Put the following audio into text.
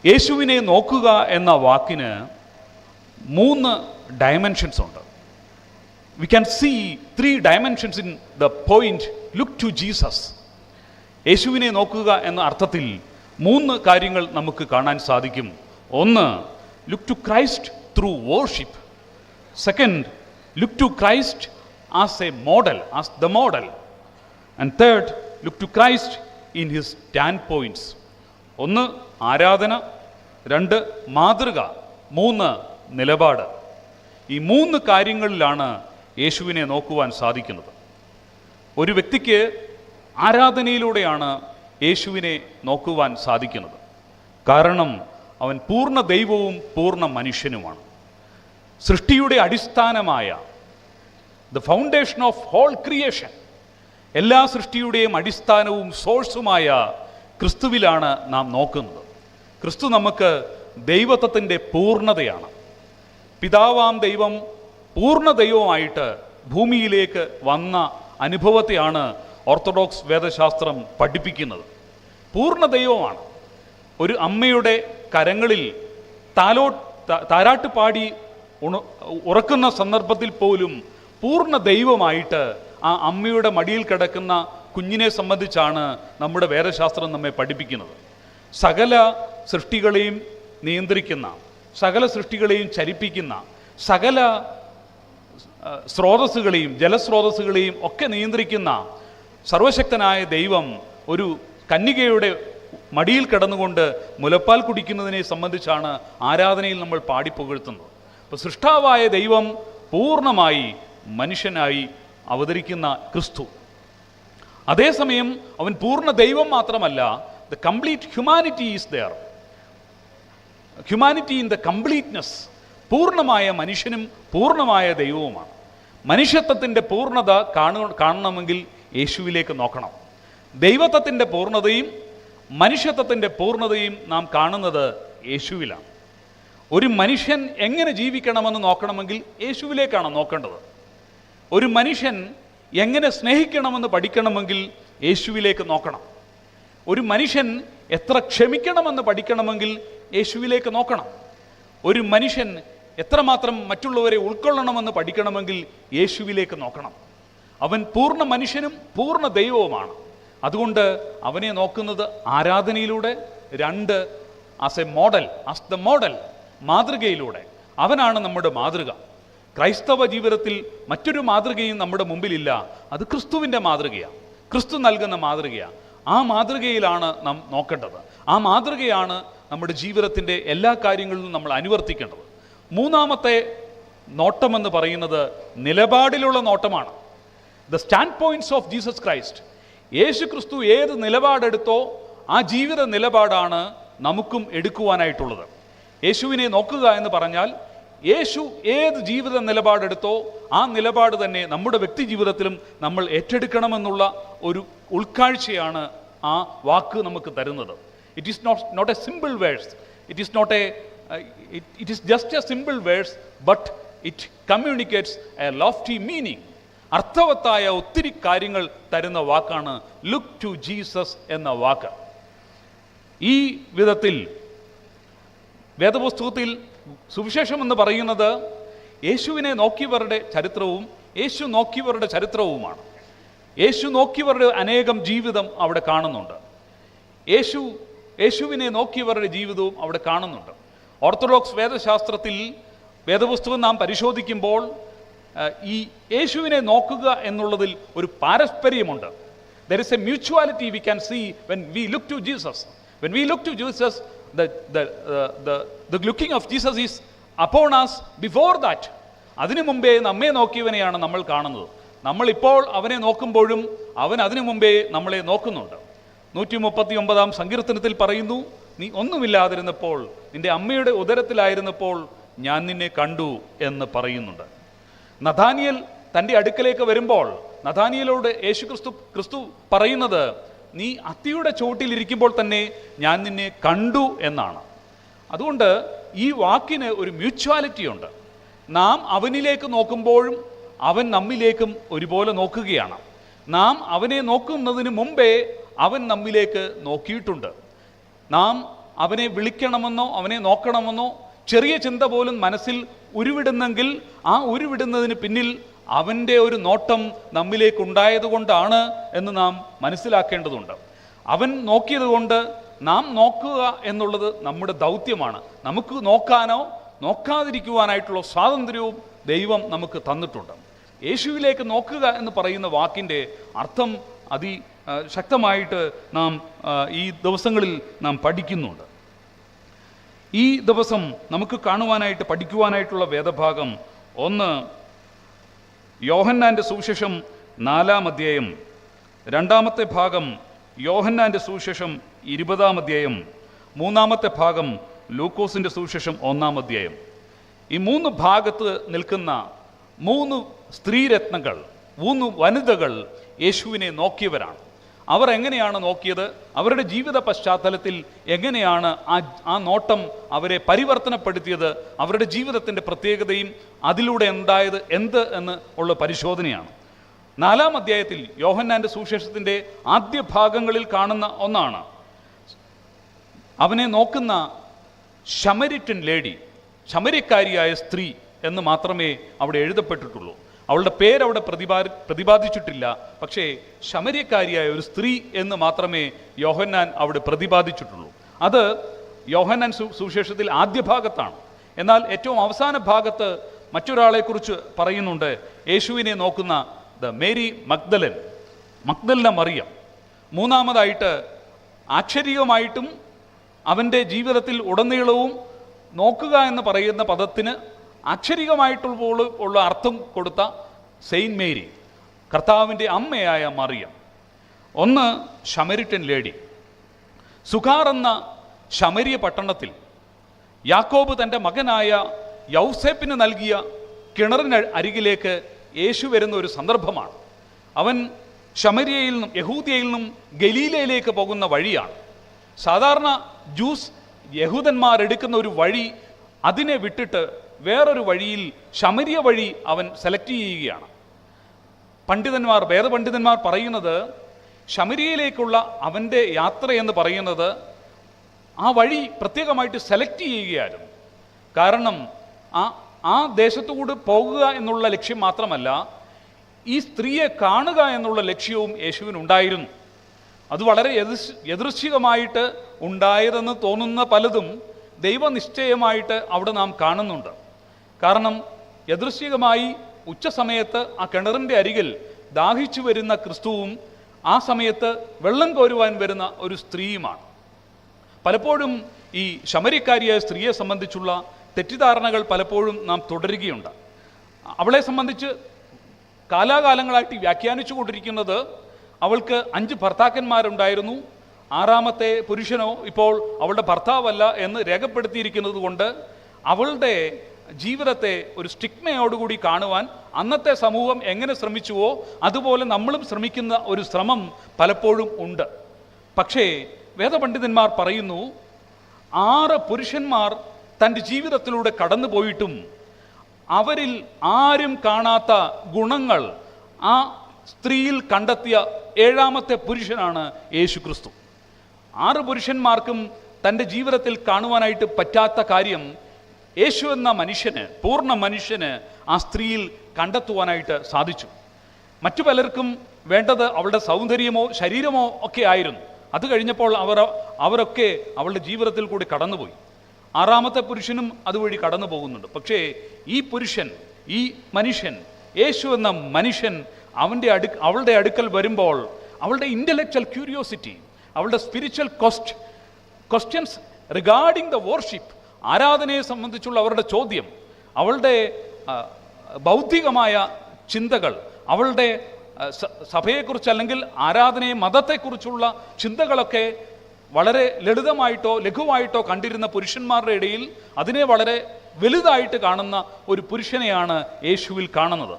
യേശുവിനെ നോക്കുക എന്ന വാക്കിന് 3 ഡയമെൻഷൻസ് ഉണ്ട്. We can see 3 dimensions in the point look to Jesus. യേശുവിനെ നോക്കുക എന്ന അർത്ഥത്തിൽ 3 കാര്യങ്ങൾ നമുക്ക് കാണാൻ സാധിക്കും. ഒന്ന്, look to Christ through worship. Second, look to Christ as a model, as the model. And third, look to Christ in his stand points. 1 ആരാധന, 2 മാതൃക, 3 നിലപാട്. ഈ 3 കാര്യങ്ങളിലാണ് യേശുവിനെ നോക്കുവാൻ സാധിക്കുന്നത്. ഒരു വ്യക്തിക്ക് ആരാധനയിലൂടെയാണ് യേശുവിനെ നോക്കുവാൻ സാധിക്കുന്നത്. കാരണം അവൻ പൂർണ്ണ ദൈവവും പൂർണ്ണ മനുഷ്യനുമാണ്. സൃഷ്ടിയുടെ അടിസ്ഥാനമായ the foundation of whole creation, എല്ലാ സൃഷ്ടിയുടെയും അടിസ്ഥാനവും സോഴ്സുമായ ക്രിസ്തുവിലാണ് നാം നോക്കുന്നത്. ക്രിസ്തു നമുക്ക് ദൈവത്വത്തിൻ്റെ പൂർണ്ണതയാണ്. പിതാവാം ദൈവം പൂർണ്ണ ദൈവമായിട്ട് ഭൂമിയിലേക്ക് വന്ന അനുഭവത്തെയാണ് ഓർത്തഡോക്സ് വേദശാസ്ത്രം പഠിപ്പിക്കുന്നത്. പൂർണ്ണ ദൈവമാണ്. ഒരു അമ്മയുടെ കരങ്ങളിൽ താരാട്ട് പാടി ഉറക്കുന്ന സന്ദർഭത്തിൽ പോലും പൂർണ്ണ ദൈവമായിട്ട് ആ അമ്മയുടെ മടിയിൽ കിടക്കുന്ന കുഞ്ഞിനെ സംബന്ധിച്ചാണ് നമ്മുടെ വേദശാസ്ത്രം നമ്മെ പഠിപ്പിക്കുന്നത്. സകല സൃഷ്ടികളെയും നിയന്ത്രിക്കുന്ന, സകല സൃഷ്ടികളെയും ചലിപ്പിക്കുന്ന, സകല സ്രോതസ്സുകളെയും ജലസ്രോതസ്സുകളെയും ഒക്കെ നിയന്ത്രിക്കുന്ന സർവശക്തനായ ദൈവം ഒരു കന്യകയുടെ മടിയിൽ കിടന്നുകൊണ്ട് മുലപ്പാൽ കുടിക്കുന്നതിനെ സംബന്ധിച്ചാണ് ആരാധനയിൽ നമ്മൾ പാടിപ്പുകഴ്ത്തുന്നത്. അപ്പോൾ സൃഷ്ടാവായ ദൈവം പൂർണ്ണമായി മനുഷ്യനായി അവതരിക്കുന്ന ക്രിസ്തു, അതേസമയം അവൻ പൂർണ്ണ ദൈവം മാത്രമല്ല, the complete humanity is there. Humanity in the completeness. പൂർണ്ണമായ മനുഷ്യനും പൂർണ്ണമായ ദൈവവുമാണ്. മനുഷ്യത്വത്തിൻ്റെ പൂർണ്ണത കാണണമെങ്കിൽ യേശുവിലേക്ക് നോക്കണം. ദൈവത്വത്തിൻ്റെ പൂർണ്ണതയും മനുഷ്യത്വത്തിൻ്റെ പൂർണ്ണതയും നാം കാണുന്നത് യേശുവിലാണ്. ഒരു മനുഷ്യൻ എങ്ങനെ ജീവിക്കണമെന്ന് നോക്കണമെങ്കിൽ യേശുവിലേക്കാണ് നോക്കേണ്ടത്. ഒരു മനുഷ്യൻ എങ്ങനെ സ്നേഹിക്കണമെന്ന് പഠിക്കണമെങ്കിൽ യേശുവിലേക്ക് നോക്കണം. ഒരു മനുഷ്യൻ എത്ര ക്ഷമിക്കണമെന്ന് പഠിക്കണമെങ്കിൽ യേശുവിലേക്ക് നോക്കണം. ഒരു മനുഷ്യൻ എത്രമാത്രം മറ്റുള്ളവരെ ഉൾക്കൊള്ളണമെന്ന് പഠിക്കണമെങ്കിൽ യേശുവിലേക്ക് നോക്കണം. അവൻ പൂർണ്ണ മനുഷ്യനും പൂർണ്ണ ദൈവവുമാണ്. അതുകൊണ്ട് അവനെ നോക്കുന്നത് ആരാധനയിലൂടെ, 2 as a model, as the model, മാതൃകയിലൂടെ. അവനാണ് നമ്മുടെ മാതൃക. ക്രൈസ്തവ ജീവിതത്തിൽ മറ്റൊരു മാതൃകയും നമ്മുടെ മുമ്പിലില്ല. അത് ക്രിസ്തുവിൻ്റെ മാതൃകയാണ്, ക്രിസ്തു നൽകുന്ന മാതൃകയാണ്. ആ മാതൃകയിലാണ് നാം നോക്കേണ്ടത്. ആ മാതൃകയാണ് നമ്മുടെ ജീവിതത്തിൻ്റെ എല്ലാ കാര്യങ്ങളിലും നമ്മൾ അനുവർത്തിക്കേണ്ടത്. 3ാമത്തെ നോട്ടമെന്ന് പറയുന്നത് നിലപാടിലുള്ള നോട്ടമാണ്. The stand points of Jesus Christ. Yeshu Kristu ഏത് നിലപാടെടുത്തോ ആ ജീവിത നിലപാടാണ് നമുക്കും എടുക്കുവാനായിട്ടുള്ളത്. യേശുവിനെ നോക്കുക എന്ന് പറഞ്ഞാൽ യേശു ഏത് ജീവിത നിലപാടെടുത്തോ ആ നിലപാട് തന്നെ നമ്മുടെ വ്യക്തി ജീവിതത്തിലും നമ്മൾ ഏറ്റെടുക്കണമെന്നുള്ള ഒരു ഉൾക്കാഴ്ചയാണ് ആ വാക്ക് നമുക്ക് തരുന്നത്. It is not a simple verse. It is just a simple verse, but it communicates a lofty meaning. അർത്ഥവത്തായ ഒത്തിരി കാര്യങ്ങൾ തരുന്ന വാക്കാണ് ലുക്ക് ടു ജീസസ് എന്ന വാക്ക്. ഈ വിധത്തിൽ വേദപുസ്തകത്തിൽ സുവിശേഷം എന്ന് പറയുന്നത് യേശുവിനെ നോക്കിയവരുടെ ചരിത്രവും യേശു നോക്കിയവരുടെ ചരിത്രവുമാണ്. യേശു നോക്കിയവരുടെ അനേകം ജീവിതം അവിടെ കാണുന്നുണ്ട്. യേശുവിനെ നോക്കിയവരുടെ ജീവിതവും അവിടെ കാണുന്നുണ്ട്. ഓർത്തഡോക്സ് വേദശാസ്ത്രത്തിൽ വേദപുസ്തകം നാം പരിശോധിക്കുമ്പോൾ ഈ യേശുവിനെ നോക്കുക എന്നുള്ളതിൽ ഒരു പാരസ്പര്യമുണ്ട്. There is a mutuality we can see when we look to Jesus. When we look to Jesus, the looking of Jesus is upon us before that. അതിനു മുമ്പേ നമ്മെ നോക്കിയവനെയാണ് നമ്മൾ കാണുന്നത്. നമ്മളിപ്പോൾ അവനെ നോക്കുമ്പോഴും അവൻ അതിനു മുമ്പേ നമ്മളെ നോക്കുന്നുണ്ട്. 139 സങ്കീർത്തനത്തിൽ പറയുന്നു, നീ ഒന്നുമില്ലാതിരുന്നപ്പോൾ, നിന്റെ അമ്മയുടെ ഉദരത്തിലായിരുന്നപ്പോൾ ഞാൻ നിന്നെ കണ്ടു എന്ന് പറയുന്നുണ്ട്. നഥാനിയേൽ തൻ്റെ അടുക്കലേക്ക് വരുമ്പോൾ നഥാനിയേലോട് ക്രിസ്തു പറയുന്നത്, നീ അത്തിയുടെ ചോട്ടിലിരിക്കുമ്പോൾ തന്നെ ഞാൻ നിന്നെ കണ്ടു എന്നാണ്. അതുകൊണ്ട് ഈ വാക്കിന് ഒരു മ്യൂച്വാലിറ്റി ഉണ്ട്. നാം അവനിലേക്ക് നോക്കുമ്പോഴും അവൻ നമ്മിലേക്കും ഒരുപോലെ നോക്കുകയാണ്. നാം അവനെ നോക്കുന്നതിന് മുമ്പേ അവൻ നമ്മിലേക്ക് നോക്കിയിട്ടുണ്ട്. നാം അവനെ വിളിക്കണമെന്നോ അവനെ നോക്കണമെന്നോ ചെറിയ ചിന്ത പോലും മനസ്സിൽ ഉരുവിടുന്നെങ്കിൽ ആ ഉരുവിടുന്നതിന് പിന്നിൽ അവൻ്റെ ഒരു നോട്ടം നമ്മിലേക്കുണ്ടായതുകൊണ്ടാണ് എന്ന് നാം മനസ്സിലാക്കേണ്ടതുണ്ട്. അവൻ നോക്കിയത് കൊണ്ട് നാം നോക്കുക എന്നുള്ളത് നമ്മുടെ ദൗത്യമാണ്. നമുക്ക് നോക്കാനോ നോക്കാതിരിക്കുവാനായിട്ടുള്ള സ്വാതന്ത്ര്യവും ദൈവം നമുക്ക് തന്നിട്ടുണ്ട്. യേശുവിലേക്ക് നോക്കുക എന്ന് പറയുന്ന വാക്കിൻ്റെ അർത്ഥം ശക്തമായിട്ട് നാം ഈ ദിവസങ്ങളിൽ നാം പഠിക്കുന്നുണ്ട്. ഈ ദിവസം നമുക്ക് കാണുവാനായിട്ട് പഠിക്കുവാനായിട്ടുള്ള വേദഭാഗം ഒന്ന് യോഹന്നാൻ്റെ സുവിശേഷം 4-ാം അധ്യായം, രണ്ടാമത്തെ ഭാഗം യോഹന്നാൻ്റെ സുവിശേഷം 20-ാം അധ്യായം, മൂന്നാമത്തെ ഭാഗം ലൂക്കോസിൻ്റെ സുവിശേഷം 1-ാം അധ്യായം. ഈ 3 ഭാഗത്ത് നിൽക്കുന്ന 3 സ്ത്രീരത്നങ്ങൾ, 3 വനിതകൾ യേശുവിനെ നോക്കിയവരാണ്. അവർ എങ്ങനെയാണ് നോക്കിയത്? അവരുടെ ജീവിത പശ്ചാത്തലത്തിൽ എങ്ങനെയാണ് ആ നോട്ടം അവരെ പരിവർത്തനപ്പെടുത്തിയത്? അവരുടെ ജീവിതത്തിൻ്റെ പ്രത്യേകതയും അതിലൂടെ ഉണ്ടായത് എന്ത് എന്ന് ഉള്ള പരിശോധനയാണ്. 4-ാം അധ്യായത്തിൽ യോഹന്നാൻ്റെ സുവിശേഷത്തിൻ്റെ ആദ്യ ഭാഗങ്ങളിൽ കാണുന്ന ഒന്നാണ് അവനെ നോക്കുന്ന ശമരിറ്റൻ ലേഡി, ശമര്യക്കാരിയായ സ്ത്രീ എന്ന് മാത്രമേ അവിടെ എഴുതപ്പെട്ടിട്ടുള്ളൂ. അവളുടെ പേരവിടെ പ്രതിപാദിച്ചിട്ടില്ല. പക്ഷേ ശമര്യക്കാരിയായ ഒരു സ്ത്രീ എന്ന് മാത്രമേ യോഹന്നാൻ അവിടെ പ്രതിപാദിച്ചിട്ടുള്ളൂ. അത് യോഹന്നാൻ സുവിശേഷത്തിൽ ആദ്യ ഭാഗത്താണ്. എന്നാൽ ഏറ്റവും അവസാന ഭാഗത്ത് മറ്റൊരാളെക്കുറിച്ച് പറയുന്നുണ്ട്. യേശുവിനെ നോക്കുന്ന മേരി മഗ്ദലന മറിയം. മൂന്നാമതായിട്ട് ആശ്ചര്യമായിട്ടും അവൻ്റെ ജീവിതത്തിൽ ഉടനീളവും നോക്കുക എന്ന് പറയുന്ന പദത്തിന് ആശ്ചര്യമായിട്ടുള്ള അർത്ഥം കൊടുത്ത സെയിൻറ്റ് മേരി, കർത്താവിൻ്റെ അമ്മയായ മറിയം. ഒന്ന് ശമരിറ്റൻ ലേഡി. സുഖാർ എന്ന ശമരിയ പട്ടണത്തിൽ യാക്കോബ് തൻ്റെ മകനായ യൗസേപ്പിന് നൽകിയ കിണറിന് അരികിലേക്ക് യേശു വരുന്ന ഒരു സന്ദർഭമാണ്. അവൻ ശമരിയയിൽ നിന്നും യഹൂദിയയിൽ നിന്നും ഗലീലയിലേക്ക് പോകുന്ന വഴിയാണ്. സാധാരണ യഹൂദന്മാരെടുക്കുന്ന ഒരു വഴി, അതിനെ വിട്ടിട്ട് വേറൊരു വഴിയിൽ ശമരിയ വഴി അവൻ സെലക്ട് ചെയ്യുകയാണ്. വേദപണ്ഡിതന്മാർ പറയുന്നത് ശമരിയയിലേക്കുള്ള അവൻ്റെ യാത്ര എന്ന് പറയുന്നത് ആ വഴി പ്രത്യേകമായിട്ട് സെലക്ട് ചെയ്യുകയായിരുന്നു. കാരണം ആ ദേശത്തുകൂടി പോകുക എന്നുള്ള ലക്ഷ്യം മാത്രമല്ല, ഈ സ്ത്രീയെ കാണുക എന്നുള്ള ലക്ഷ്യവും യേശുവിനുണ്ടായിരുന്നു. അത് വളരെ യദൃശ്ചികമായിട്ട് ഉണ്ടായതെന്ന് തോന്നുന്ന പലതും ദൈവനിശ്ചയമായിട്ട് അവിടെ നാം കാണുന്നുണ്ട്. കാരണം യദൃശ്ചികമായി ഉച്ച സമയത്ത് ആ കിണറിൻ്റെ അരികിൽ ദാഹിച്ചു വരുന്ന ക്രിസ്തുവും ആ സമയത്ത് വെള്ളം കോരുവാൻ വരുന്ന ഒരു സ്ത്രീയുമാണ്. പലപ്പോഴും ഈ ശമര്യക്കാരിയായ സ്ത്രീയെ സംബന്ധിച്ചുള്ള തെറ്റിദ്ധാരണകൾ പലപ്പോഴും നാം തുടരുകയുണ്ട്. അവളെ സംബന്ധിച്ച് കാലാകാലങ്ങളായിട്ട് വ്യാഖ്യാനിച്ചു കൊണ്ടിരിക്കുന്നത് അവൾക്ക് 5 ഭർത്താക്കന്മാരുണ്ടായിരുന്നു, 6ാമത്തെ പുരുഷനോ ഇപ്പോൾ അവളുടെ ഭർത്താവല്ല എന്ന് രേഖപ്പെടുത്തിയിരിക്കുന്നത് കൊണ്ട് അവളുടെ ജീവിതത്തെ ഒരു സ്റ്റിഗ്മയോടുകൂടി കാണുവാൻ അന്നത്തെ സമൂഹം എങ്ങനെ ശ്രമിച്ചുവോ അതുപോലെ നമ്മളും ശ്രമിക്കുന്ന ഒരു ശ്രമം പലപ്പോഴും ഉണ്ട്. പക്ഷേ വേദപണ്ഡിതന്മാർ പറയുന്നു, 6 പുരുഷന്മാർ തൻ്റെ ജീവിതത്തിലൂടെ കടന്നു പോയിട്ടും അവരിൽ ആരും കാണാത്ത ഗുണങ്ങൾ ആ സ്ത്രീയിൽ കണ്ടെത്തിയ 7ാമത്തെ പുരുഷനാണ് യേശു ക്രിസ്തു. 6 പുരുഷന്മാർക്കും തൻ്റെ ജീവിതത്തിൽ കാണുവാനായിട്ട് പറ്റാത്ത കാര്യം യേശു എന്ന മനുഷ്യന്, പൂർണ്ണ മനുഷ്യന് ആ സ്ത്രീയിൽ കണ്ടെത്തുവാനായിട്ട് സാധിച്ചു. മറ്റു പലർക്കും വേണ്ടത് അവളുടെ സൗന്ദര്യമോ ശരീരമോ ഒക്കെ ആയിരുന്നു. അത് കഴിഞ്ഞപ്പോൾ അവരൊക്കെ അവളുടെ ജീവിതത്തിൽ കൂടി കടന്നുപോയി. 6ാമത്തെ പുരുഷനും അതുവഴി കടന്നു പോകുന്നുണ്ട്. പക്ഷേ ഈ പുരുഷൻ, ഈ മനുഷ്യൻ, യേശു എന്ന മനുഷ്യൻ അവളുടെ അടുക്കൽ വരുമ്പോൾ അവളുടെ ഇൻ്റലക്ച്വൽ ക്യൂരിയോസിറ്റി, അവളുടെ spiritual questions regarding the worship, ആരാധനയെ സംബന്ധിച്ചുള്ള അവരുടെ ചോദ്യം, അവളുടെ ബൗദ്ധികമായ ചിന്തകൾ, അവളുടെ സഭയെക്കുറിച്ച് അല്ലെങ്കിൽ ആരാധനയെ മതത്തെക്കുറിച്ചുള്ള ചിന്തകളൊക്കെ വളരെ ലളിതമായിട്ടോ ലഘുവായിട്ടോ കണ്ടിരുന്ന പുരുഷന്മാരുടെ ഇടയിൽ അതിനെ വളരെ വലുതായിട്ട് കാണുന്ന ഒരു പുരുഷനെയാണ് യേശുവിൽ കാണുന്നത്.